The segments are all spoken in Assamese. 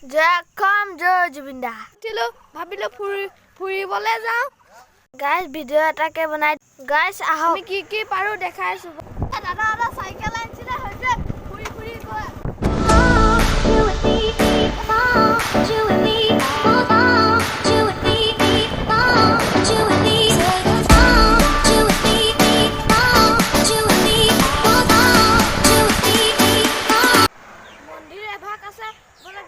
জয়ক্ষম জয় জুবিনদা ভাবিলো ফুৰিবলৈ যাওঁ গাইজ ভিডিঅ' এটাকে বনাই গাইজ আহক আমি কি পাৰো দেখাইছো দাদা চাইকেল আনিছিলে হৈছে ফুৰি গৈ মন্দিৰ এভাগ আছে বোলে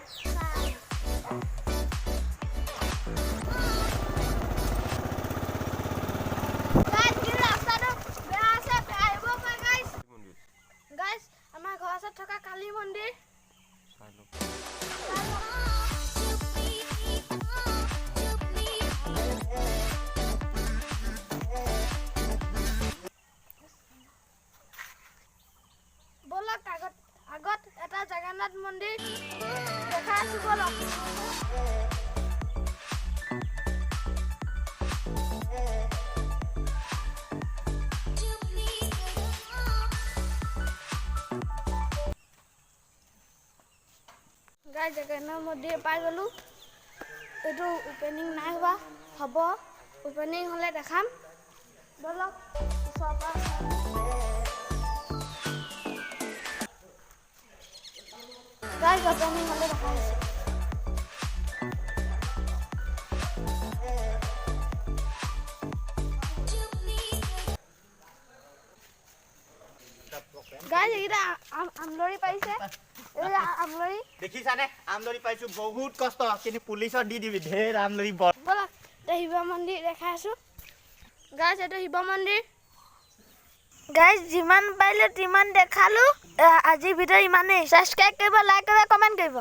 আমাৰ ঘৰৰ ওচৰত থকা কালী মন্দিৰ বলক আগত এটা জগন্নাথ মন্দিৰ দেখা আছো বলক গাইজ জগন্নাথ মন্দিৰ পাই গ'লো এইটো ওপেনিং নাই হোৱা হ'ব ওপেনিং হ'লে দেখাম বলক ওচৰৰ পৰা গাইজ ওপেনিং হ'লে দেখাইছে গাইজ এইকেইটা আমলৰি পাইছে আমলৰি দেখিছানে আমলৰি পাইছো বহুত কষ্ট কিন্তু পুলিচত দি দিবি ঢেৰ আমলৰি বল বলক শিৱ মন্দিৰ দেখাই আছো গাইজ এইটো শিৱ মন্দিৰ গাইজ যিমান পাৰিলে তিমান দেখালো আজিৰ ভিডিঅ' ইমানেই ছাবস্ক্ৰাইব কৰিব লাইক কৰিব কমেণ্ট কৰিব